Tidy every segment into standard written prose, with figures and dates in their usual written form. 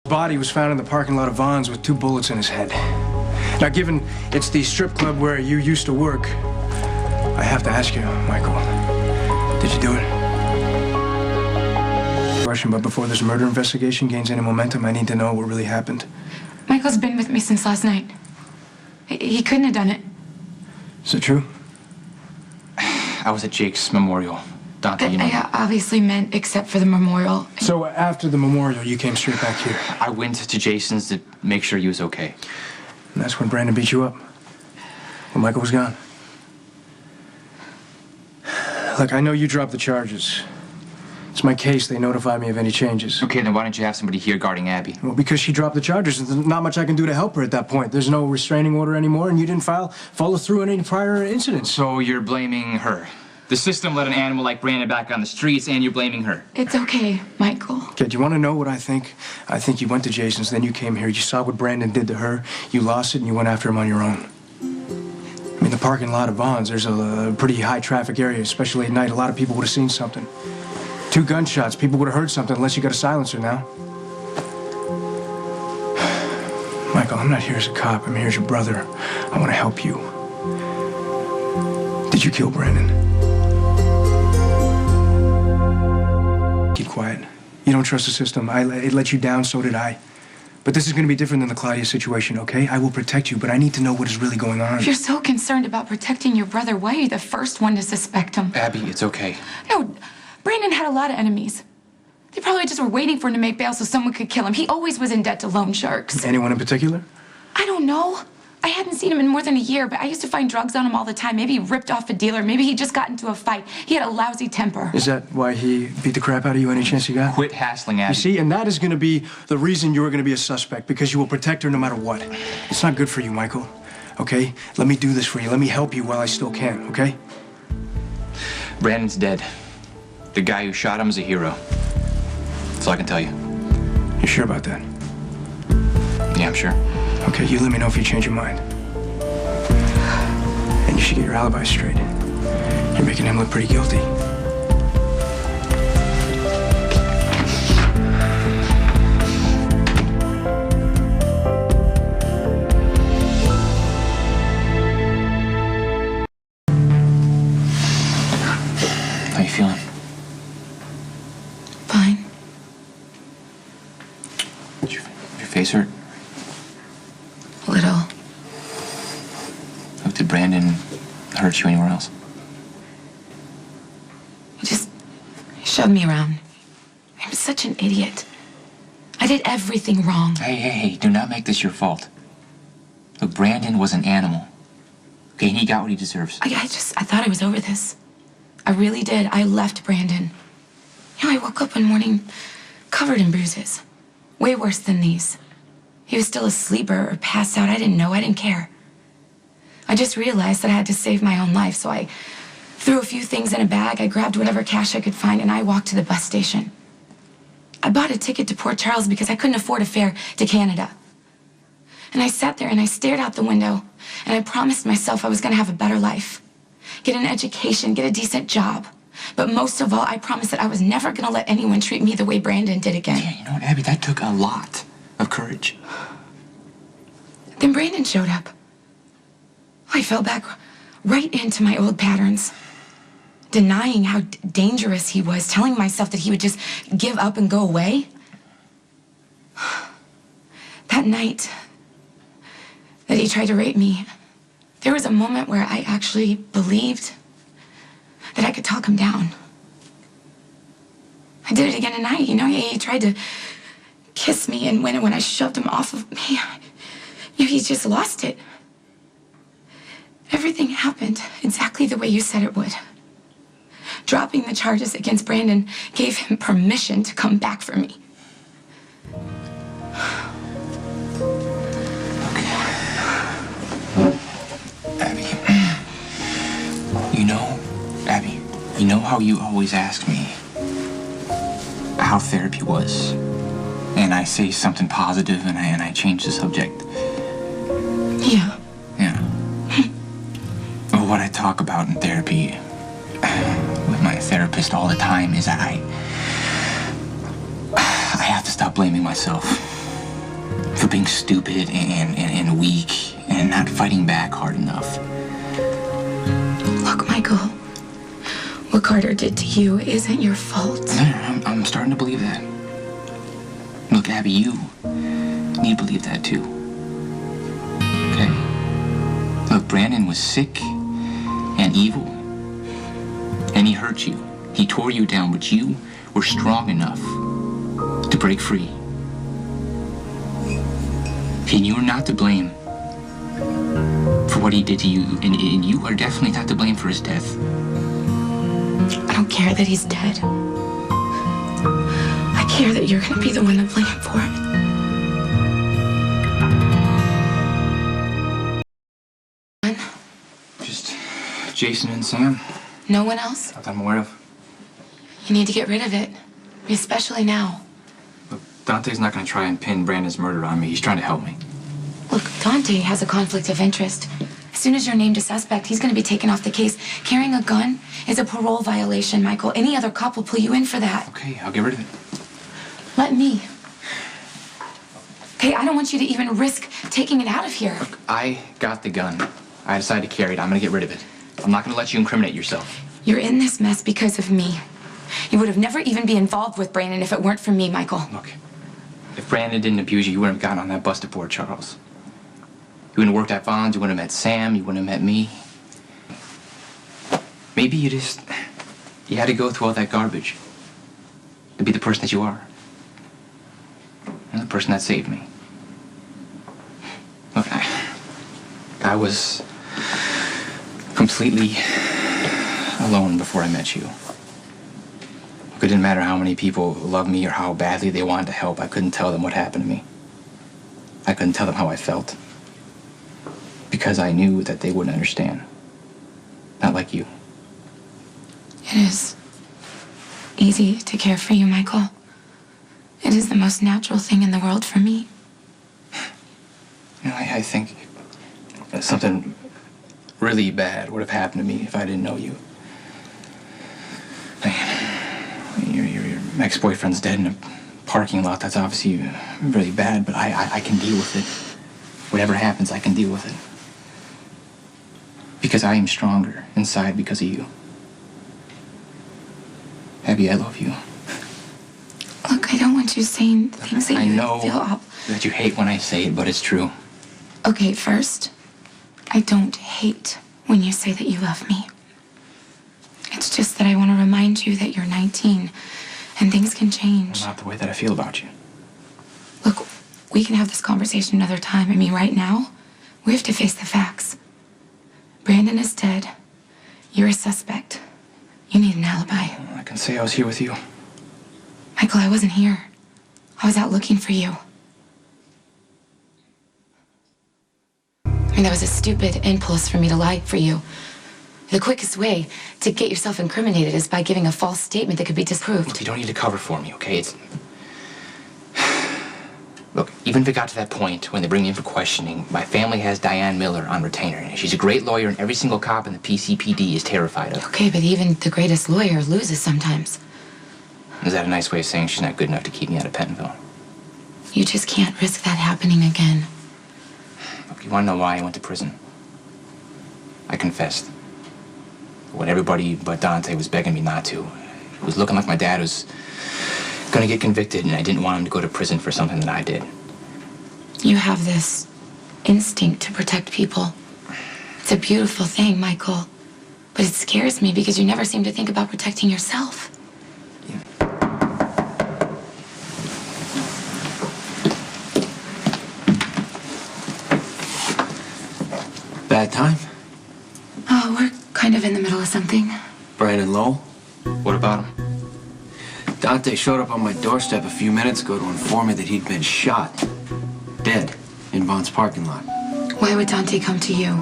Body was found in the parking lot of Vaughn's with 2 bullets in his head. Now, given it's the strip club where you used to work, I have to ask you, Michael, did you do it? Question, but before this murder investigation gains any momentum, I need to know what really happened. Michael's been with me since last night. He couldn't have done it. Is it true? I was at Jake's memorial. Dante, you know. I obviously meant except for the memorial. So after the memorial, you came straight back here? I went to Jason's to make sure he was okay. And that's when Brandon beat you up? When Michael was gone? Look, I know you dropped the charges. It's my case. They notify me of any changes. Okay, then why don't you have somebody here guarding Abby? Well, because she dropped the charges. There's not much I can do to help her at that point. There's no restraining order anymore, and you didn't follow through on any prior incidents. So you're blaming her? The system let an animal like Brandon back on the streets, and you're blaming her? It's okay, Michael. Okay, do you want to know what I think? I think you went to Jason's, then you came here. You saw what Brandon did to her. You lost it, and you went after him on your own. I mean, the parking lot of Vaughn's, there's a pretty high traffic area, especially at night. A lot of people would have seen something. 2 gunshots. People would have heard something unless you got a silencer now. Michael, I'm not here as a cop. I'm here as your brother. I want to help you. Did you kill Brandon? Keep quiet. You don't trust the system. It let you down, so did I. But this is going to be different than the Claudia situation, okay? I will protect you, but I need to know what is really going on. If you're so concerned about protecting your brother, why are you the first one to suspect him? Abby, it's okay. No, Brandon had a lot of enemies. They probably just were waiting for him to make bail so someone could kill him. He always was in debt to loan sharks. Anyone in particular? I don't know. I hadn't seen him in more than a year, but I used to find drugs on him all the time. Maybe he ripped off a dealer. Maybe he just got into a fight. He had a lousy temper. Is that why he beat the crap out of you any chance you got? Quit hassling Abby. You see, and that is going to be the reason you are going to be a suspect, because you will protect her no matter what. It's not good for you, Michael, okay? Let me do this for you. Let me help you while I still can, okay? Brandon's dead. The guy who shot him is a hero. That's all I can tell you. You sure about that? Yeah, I'm sure. Okay, you let me know if you change your mind. And you should get your alibi straight. You're making him look pretty guilty. How you feeling? Fine. Your face hurt? A little. Look, did Brandon hurt you anywhere else? He shoved me around. I'm such an idiot. I did everything wrong. Hey, do not make this your fault. Look, Brandon was an animal. Okay, and he got what he deserves. I thought I was over this. I really did. I left Brandon. You know, I woke up one morning covered in bruises. Way worse than these. He was still asleep or passed out. I didn't know. I didn't care. I just realized that I had to save my own life, so I threw a few things in a bag. I grabbed whatever cash I could find, and I walked to the bus station. I bought a ticket to Port Charles because I couldn't afford a fare to Canada. And I sat there and I stared out the window, and I promised myself I was going to have a better life. Get an education, get a decent job. But most of all, I promised that I was never going to let anyone treat me the way Brandon did again. Yeah, you know what, Abby, that took a lot of courage. Then Brandon showed up. I fell back right into my old patterns, denying how dangerous he was, telling myself that he would just give up and go away. That night that he tried to rape me, there was a moment where I actually believed that I could talk him down. I did it again tonight, you know. He tried to kiss me, and when I shoved him off of me, you know, he just lost it. Everything happened exactly the way you said it would. Dropping the charges against Brandon gave him permission to come back for me. Abby, you know how you always ask me how therapy was? And I say something positive and I change the subject. Yeah. Yeah. Well, what I talk about in therapy with my therapist all the time is I have to stop blaming myself. for being stupid and weak and not fighting back hard enough. Look, Michael, what Carter did to you isn't your fault. I'm starting to believe that. Look, Abby, you need to believe that too. Okay? Look, Brandon was sick and evil, and he hurt you. He tore you down, but you were strong enough to break free. And you are not to blame for what he did to you, and you are definitely not to blame for his death. I don't care that he's dead. I care that you're gonna be the one to blame for it. Just Jason and Sam. No one else? Not that I'm aware of. You need to get rid of it, especially now. Look, Dante's not going to try and pin Brandon's murder on me. He's trying to help me. Look, Dante has a conflict of interest. As soon as you're named a suspect, he's going to be taken off the case. Carrying a gun is a parole violation, Michael. Any other cop will pull you in for that. Okay, I'll get rid of it. Let me. Okay, I don't want you to even risk taking it out of here. Look, I got the gun. I decided to carry it. I'm going to get rid of it. I'm not going to let you incriminate yourself. You're in this mess because of me. You would have never even been involved with Brandon if it weren't for me, Michael. Look, if Brandon didn't abuse you, you wouldn't have gotten on that bus to Port Charles. You wouldn't have worked at Vaughn's, you wouldn't have met Sam, you wouldn't have met me. Maybe you had to go through all that garbage to be the person that you are. And the person that saved me. Look, I was completely alone before I met you. Look, it didn't matter how many people loved me or how badly they wanted to help. I couldn't tell them what happened to me. I couldn't tell them how I felt. Because I knew that they wouldn't understand. Not like you. It is easy to care for you, Michael. It is the most natural thing in the world for me. You know, I think that something really bad would have happened to me if I didn't know you. Your ex-boyfriend's dead in a parking lot. That's obviously really bad, but I can deal with it. Whatever happens, I can deal with it. Because I am stronger inside because of you. Abby, I love you. Look, I don't want you saying things that I you know feel up. that you hate when I say it, but it's true. Okay, first, I don't hate when you say that you love me. It's just that I want to remind you that you're 19 and things can change. Not the way that I feel about you. Look, we can have this conversation another time. I mean, right now, we have to face the facts. Brandon is dead. You're a suspect. You need an alibi. I can say I was here with you. Michael, I wasn't here. I was out looking for you. I mean, that was a stupid impulse for me to lie for you. The quickest way to get yourself incriminated is by giving a false statement that could be disproved. Look, you don't need to cover for me, okay? Look, even if it got to that point when they bring me in for questioning, my family has Diane Miller on retainer. And she's a great lawyer, and every single cop in the PCPD is terrified of her. Okay, but even the greatest lawyer loses sometimes. Is that a nice way of saying she's not good enough to keep me out of Pentonville? You just can't risk that happening again. Look, you want to know why I went to prison? I confessed. When everybody but Dante was begging me not to. It was looking like my dad was gonna get convicted, and I didn't want him to go to prison for something that I did. You have this instinct to protect people. It's a beautiful thing, Michael. But it scares me because you never seem to think about protecting yourself. Bad time? Oh, we're kind of in the middle of something. Brandon Lowell? What about him? Dante showed up on my doorstep a few minutes ago to inform me that he'd been shot. Dead. In Vaughn's parking lot. Why would Dante come to you?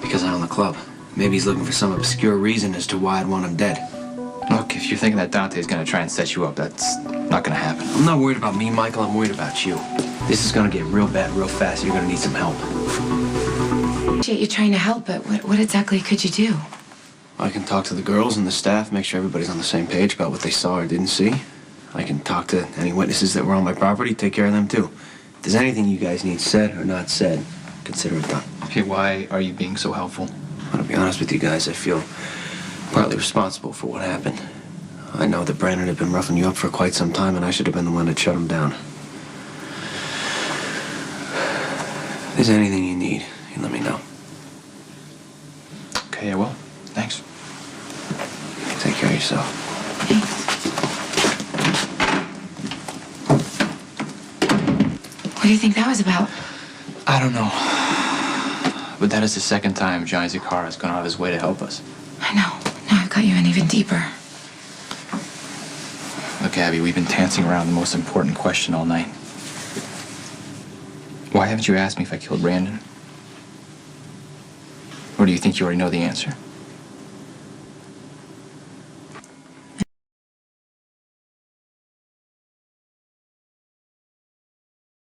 Because I own the club. Maybe he's looking for some obscure reason as to why I'd want him dead. Look, if you're thinking that Dante's gonna try and set you up, that's not gonna happen. I'm not worried about me, Michael. I'm worried about you. This is gonna get real bad real fast. You're gonna need some help. You're trying to help, but what exactly could you do? I can talk to the girls and the staff, make sure everybody's on the same page about what they saw or didn't see. I can talk to any witnesses that were on my property, take care of them too. there's anything you guys need said or not said, consider it done. Okay, why are you being so helpful? To be honest with you guys, I feel partly responsible for what happened. I know that Brandon had been roughing you up for quite some time, and I should have been the one that shut him down. If there's anything you need, you let me know. Okay, I will. Thanks. Take care of yourself. What do you think that was about? I don't know. But that is the second time Johnny Zakara has gone out of his way to help us. I know. Now I've got you in even deeper. Look, Abby, we've been dancing around the most important question all night. Why haven't you asked me if I killed Brandon? Or do you think you already know the answer?